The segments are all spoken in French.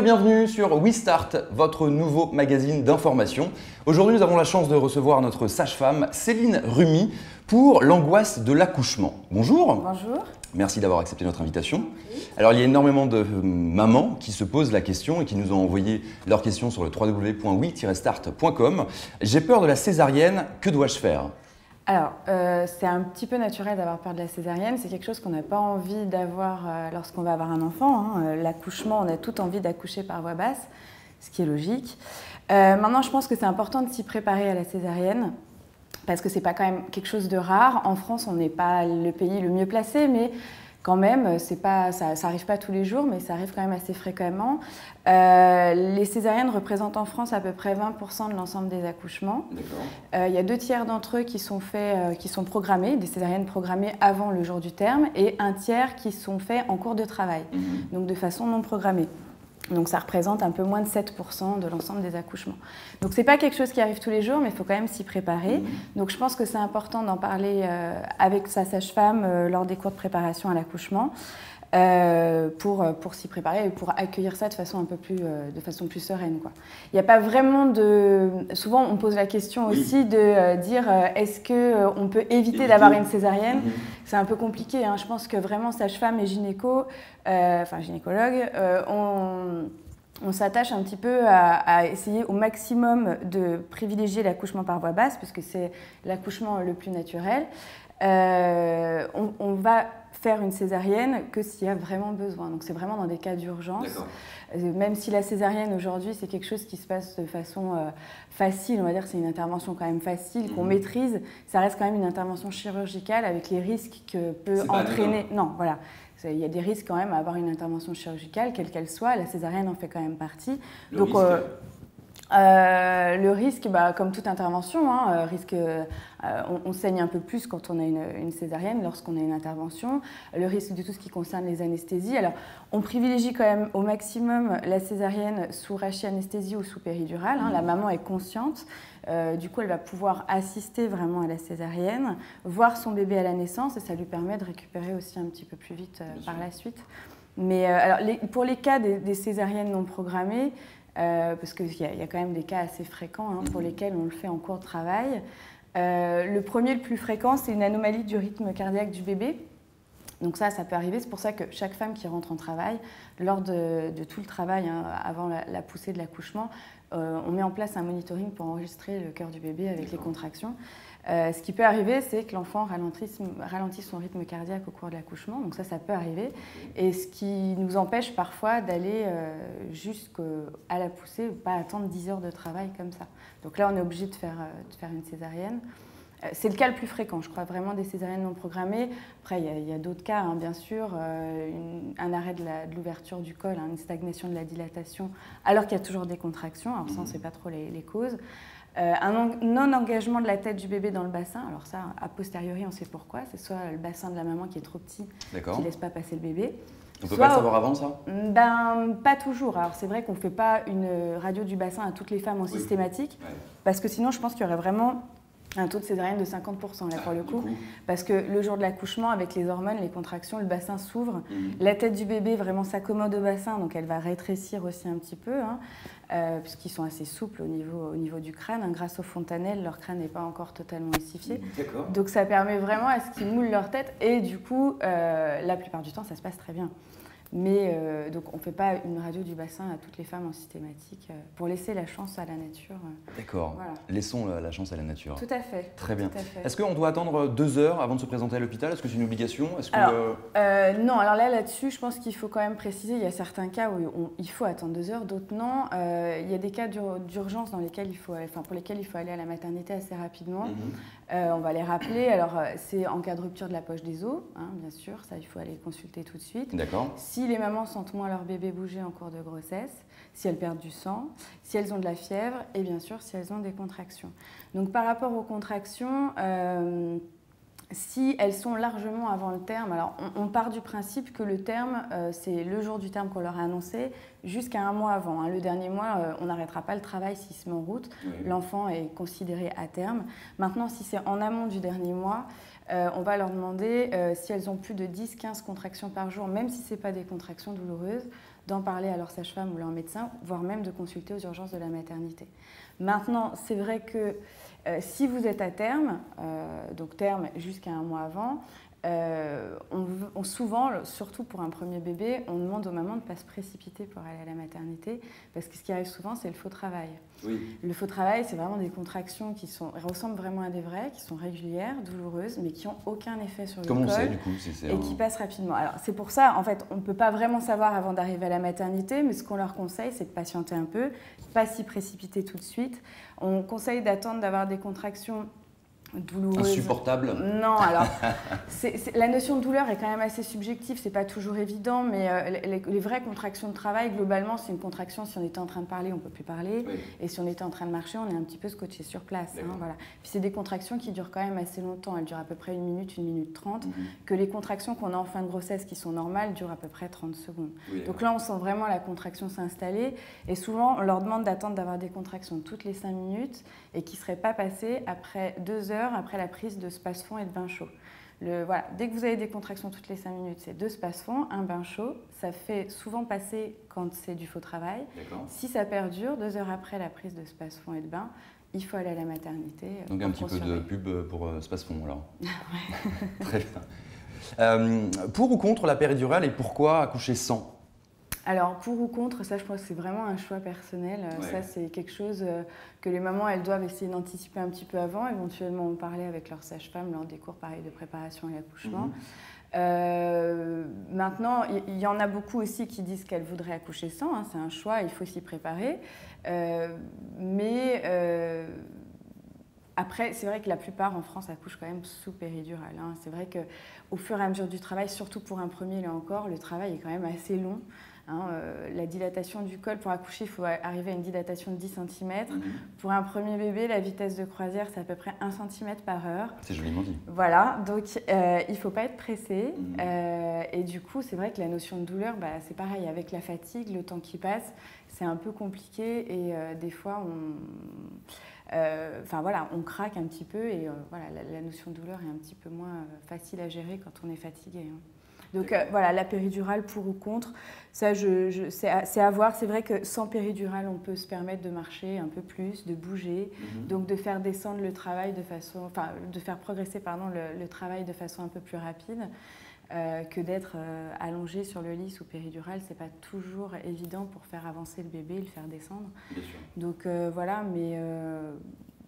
bienvenue sur WeStart, votre nouveau magazine d'information. Aujourd'hui, nous avons la chance de recevoir notre sage-femme Céline Rumi pour l'angoisse de l'accouchement. Bonjour. Bonjour. Merci d'avoir accepté notre invitation. Alors, il y a énormément de mamans qui se posent la question et qui nous ont envoyé leurs questions sur le www.we-start.com. J'ai peur de la césarienne, que dois-je faire ? Alors, c'est un petit peu naturel d'avoir peur de la césarienne. C'est quelque chose qu'on n'a pas envie d'avoir lorsqu'on va avoir un enfant. L'accouchement, on a toute envie d'accoucher par voie basse, ce qui est logique. Maintenant, je pense que c'est important de s'y préparer à la césarienne, parce que c'est pas quand même quelque chose de rare. En France, on n'est pas le pays le mieux placé, mais quand même, ça n'arrive pas tous les jours, mais ça arrive quand même assez fréquemment. Les césariennes représentent en France à peu près 20% de l'ensemble des accouchements. Il y a 2/3 d'entre eux qui sont programmés, des césariennes programmées avant le jour du terme, et 1/3 qui sont faits en cours de travail, donc de façon non programmée. Donc ça représente un peu moins de 7% de l'ensemble des accouchements. Donc c'est pas quelque chose qui arrive tous les jours, mais il faut quand même s'y préparer. Donc je pense que c'est important d'en parler avec sa sage-femme lors des cours de préparation à l'accouchement pour s'y préparer et pour accueillir ça de façon de façon plus sereine, quoi. Il n'y a pas vraiment de... Souvent on pose la question aussi de dire est-ce qu'on peut éviter d'avoir une césarienne ? C'est un peu compliqué, hein. Je pense que vraiment sage-femme et gynécologue, on s'attache un petit peu à essayer au maximum de privilégier l'accouchement par voie basse, parce que c'est l'accouchement le plus naturel. On va faire une césarienne que s'il y a vraiment besoin. Donc c'est vraiment dans des cas d'urgence. Même si la césarienne aujourd'hui c'est quelque chose qui se passe de façon facile, on va dire que c'est une intervention quand même facile, qu'on maîtrise, ça reste quand même une intervention chirurgicale avec les risques que peut entraîner... Non, voilà. Il y a des risques quand même à avoir une intervention chirurgicale, quelle qu'elle soit. La césarienne en fait quand même partie. Le risque, comme toute intervention, on saigne un peu plus quand on a une césarienne, lorsqu'on a une intervention. Le risque de tout ce qui concerne les anesthésies. Alors, on privilégie quand même au maximum la césarienne sous rachianesthésie ou sous péridurale. La maman est consciente. Du coup, elle va pouvoir assister vraiment à la césarienne, voir son bébé à la naissance, et ça lui permet de récupérer aussi un petit peu plus vite par la suite. Mais pour les cas des césariennes non programmées, parce qu'il y a quand même des cas assez fréquents pour lesquels on le fait en cours de travail. Le premier, le plus fréquent, c'est une anomalie du rythme cardiaque du bébé. Donc ça peut arriver. C'est pour ça que chaque femme qui rentre en travail, lors de tout le travail, avant la poussée de l'accouchement, on met en place un monitoring pour enregistrer le cœur du bébé avec les contractions. Ce qui peut arriver, c'est que l'enfant ralentisse son rythme cardiaque au cours de l'accouchement. Donc ça peut arriver. Et ce qui nous empêche parfois d'aller jusqu'à la poussée, pas attendre 10 heures de travail comme ça. Donc là, on est obligé de faire une césarienne. C'est le cas le plus fréquent, je crois, vraiment des césariennes non programmées. Après, il y a d'autres cas, bien sûr, un arrêt de l'ouverture du col, une stagnation de la dilatation, alors qu'il y a toujours des contractions. Alors ça, on ne sait pas trop les causes. Un non-engagement de la tête du bébé dans le bassin. Alors ça, a posteriori, on sait pourquoi. C'est soit le bassin de la maman qui est trop petit, qui ne laisse pas passer le bébé. On ne peut pas le savoir avant, ça ? Pas toujours. Alors c'est vrai qu'on ne fait pas une radio du bassin à toutes les femmes en systématique, parce que sinon, je pense qu'il y aurait vraiment un taux de césarienne de 50% là pour le coup, parce que le jour de l'accouchement, avec les hormones, les contractions, le bassin s'ouvre, la tête du bébé vraiment s'accommode au bassin, donc elle va rétrécir aussi un petit peu, puisqu'ils sont assez souples au niveau du crâne. Grâce aux fontanelles, leur crâne n'est pas encore totalement ossifié. Donc ça permet vraiment à ce qu'ils moulent leur tête, et du coup, la plupart du temps, ça se passe très bien. Mais donc on ne fait pas une radio du bassin à toutes les femmes en systématique pour laisser la chance à la nature. D'accord. Voilà. Laissons la chance à la nature. Tout à fait. Très bien. Est-ce qu'on doit attendre 2 heures avant de se présenter à l'hôpital ? Est-ce que c'est une obligation ? Non, alors là-dessus, je pense qu'il faut quand même préciser, il y a certains cas où il faut attendre 2 heures, d'autres non. Il y a des cas d'urgence pour lesquels il faut aller à la maternité assez rapidement. On va les rappeler. Alors c'est en cas de rupture de la poche des os, bien sûr, ça il faut aller consulter tout de suite. D'accord. Si les mamans sentent moins leur bébé bouger en cours de grossesse, si elles perdent du sang, si elles ont de la fièvre et bien sûr si elles ont des contractions. Donc par rapport aux contractions, si elles sont largement avant le terme, alors on part du principe que le terme, c'est le jour du terme qu'on leur a annoncé jusqu'à 1 mois avant. Le dernier mois, on n'arrêtera pas le travail s'il se met en route. L'enfant est considéré à terme. Maintenant, si c'est en amont du dernier mois, on va leur demander si elles ont plus de 10-15 contractions par jour, même si ce n'est pas des contractions douloureuses, d'en parler à leur sage-femme ou leur médecin, voire même de consulter aux urgences de la maternité. Maintenant, c'est vrai que si vous êtes à terme, donc terme jusqu'à un mois avant, souvent, surtout pour un premier bébé, on demande aux mamans de ne pas se précipiter pour aller à la maternité, parce que ce qui arrive souvent, c'est le faux travail. Oui. Le faux travail, c'est vraiment des contractions qui ressemblent vraiment à des vraies, qui sont régulières, douloureuses, mais qui n'ont aucun effet sur le col. Comment on sait, du coup, et qui passent rapidement. Alors, c'est pour ça, en fait, on ne peut pas vraiment savoir avant d'arriver à la maternité, mais ce qu'on leur conseille, c'est de patienter un peu, pas s'y précipiter tout de suite. On conseille d'attendre d'avoir des contractions douloureuse. Insupportable. Non, alors, la notion de douleur est quand même assez subjective, c'est pas toujours évident, mais les vraies contractions de travail, globalement, c'est une contraction, si on était en train de parler, on ne peut plus parler, oui. Et si on était en train de marcher, on est un petit peu scotché sur place. Hein, voilà. Puis c'est des contractions qui durent quand même assez longtemps, elles durent à peu près 1 minute 30, que les contractions qu'on a en fin de grossesse qui sont normales durent à peu près 30 secondes. Oui, donc là, on sent vraiment la contraction s'installer, et souvent, on leur demande d'attendre d'avoir des contractions toutes les 5 minutes, et qui ne seraient pas passées après 2 heures après la prise de space-fond et de bain chaud. Voilà. Dès que vous avez des contractions toutes les 5 minutes, c'est 2 space-fond, un bain chaud. Ça fait souvent passer quand c'est du faux travail. Si ça perdure, 2 heures après la prise de space-fond et de bain, il faut aller à la maternité. Donc un petit peu de pub pour space-fond alors. Très bien. Pour ou contre la péridurale et pourquoi accoucher sans ? Alors, pour ou contre, ça, je pense que c'est vraiment un choix personnel. Ouais. Ça, c'est quelque chose que les mamans, elles doivent essayer d'anticiper un petit peu avant, éventuellement en parler avec leur sage-femme lors des cours pareils de préparation à l'accouchement. Maintenant, il y en a beaucoup aussi qui disent qu'elles voudraient accoucher sans. Hein, c'est un choix, il faut s'y préparer. Après, c'est vrai que la plupart en France accouchent quand même sous péridurale. Hein. C'est vrai qu'au fur et à mesure du travail, surtout pour un premier, là encore, le travail est quand même assez long. Hein, la dilatation du col, pour accoucher, il faut arriver à une dilatation de 10 cm. Pour un premier bébé, la vitesse de croisière, c'est à peu près 1 cm par heure. C'est joliment dit. Voilà, donc il ne faut pas être pressé. Et du coup, c'est vrai que la notion de douleur, c'est pareil, avec la fatigue, le temps qui passe, c'est un peu compliqué et des fois, on craque un petit peu et voilà, la notion de douleur est un petit peu moins facile à gérer quand on est fatigué. Hein. Donc voilà, la péridurale pour ou contre, ça c'est à voir. C'est vrai que sans péridurale, on peut se permettre de marcher un peu plus, de bouger, donc de faire descendre le travail de faire progresser le travail de façon un peu plus rapide. Que d'être allongé sur le lit sous péridurale, c'est pas toujours évident pour faire avancer le bébé et le faire descendre. Bien sûr. Donc voilà, mais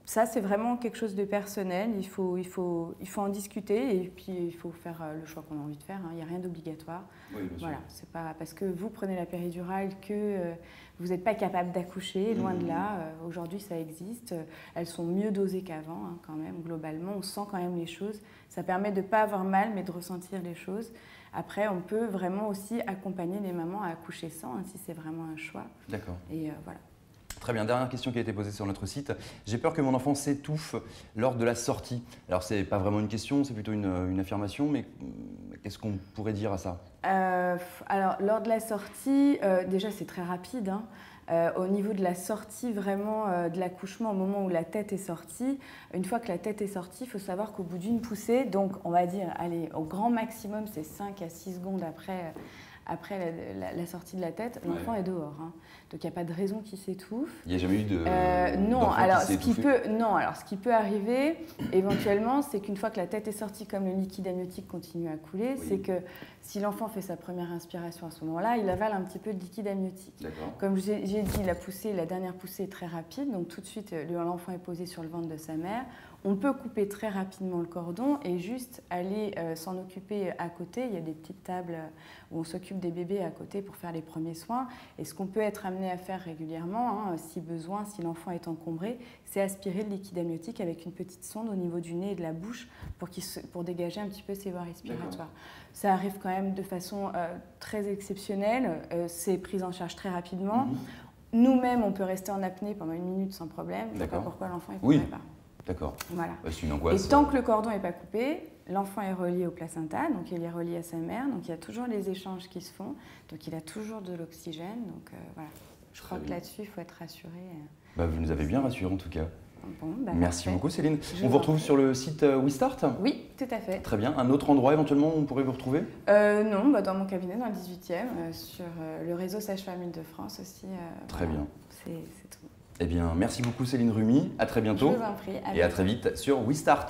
ça c'est vraiment quelque chose de personnel. Il faut en discuter et puis il faut faire le choix qu'on a envie de faire. Hein. Il n'y a rien d'obligatoire. Oui, bien sûr. Voilà, c'est pas parce que vous prenez la péridurale que vous n'êtes pas capable d'accoucher. Loin de là. Aujourd'hui, ça existe. Elles sont mieux dosées qu'avant, hein, quand même. Globalement, on sent quand même les choses. Ça permet de ne pas avoir mal, mais de ressentir les choses. Après, on peut vraiment aussi accompagner les mamans à accoucher sans, hein, si c'est vraiment un choix. D'accord. Et voilà. Très bien, dernière question qui a été posée sur notre site. J'ai peur que mon enfant s'étouffe lors de la sortie. Alors, ce n'est pas vraiment une question, c'est plutôt une affirmation, mais qu'est-ce qu'on pourrait dire à ça ? Alors, lors de la sortie, déjà, c'est très rapide, hein. Au niveau de la sortie, vraiment de l'accouchement, au moment où la tête est sortie, une fois que la tête est sortie, il faut savoir qu'au bout d'une poussée, donc on va dire, allez, au grand maximum, c'est 5 à 6 secondes après la sortie de la tête, l'enfant est dehors. Hein. Donc il n'y a pas de raison qu'il s'étouffe. Il n'y a jamais eu de non, alors ce qui peut arriver éventuellement, c'est qu'une fois que la tête est sortie, comme le liquide amniotique continue à couler, c'est que si l'enfant fait sa première inspiration à ce moment-là, il avale un petit peu de liquide amniotique. Comme j'ai dit, la dernière poussée est très rapide, donc tout de suite l'enfant est posé sur le ventre de sa mère. On peut couper très rapidement le cordon et juste aller s'en occuper à côté. Il y a des petites tables où on s'occupe des bébés à côté pour faire les premiers soins. Et ce qu'on peut être amené à faire régulièrement, hein, si besoin, si l'enfant est encombré, c'est aspirer le liquide amniotique avec une petite sonde au niveau du nez et de la bouche pour dégager un petit peu ses voies respiratoires. Ça arrive quand même de façon très exceptionnelle. C'est pris en charge très rapidement. Nous-mêmes, on peut rester en apnée pendant 1 minute sans problème. Je ne sais pas pourquoi l'enfant ne pourrait pas. D'accord. Voilà. C'est une angoisse. Et tant que le cordon n'est pas coupé, l'enfant est relié au placenta, donc il est relié à sa mère, donc il y a toujours les échanges qui se font, donc il a toujours de l'oxygène, donc voilà. Je crois que là-dessus, il faut être rassuré. Vous nous avez bien rassurés en tout cas. Bon, bah, Merci parfait. beaucoup Céline. Je On vous vous en retrouve prie. sur le site WeStart? Oui, tout à fait. Très bien. Un autre endroit éventuellement où on pourrait vous retrouver? Non, bah, dans mon cabinet, dans le 18e, sur le réseau Sage-Femme Île-de-France aussi. Très voilà. bien. C'est tout. Eh bien, merci beaucoup Céline Rumi. À très bientôt. Je vous en prie. Et à très vite sur WeStart.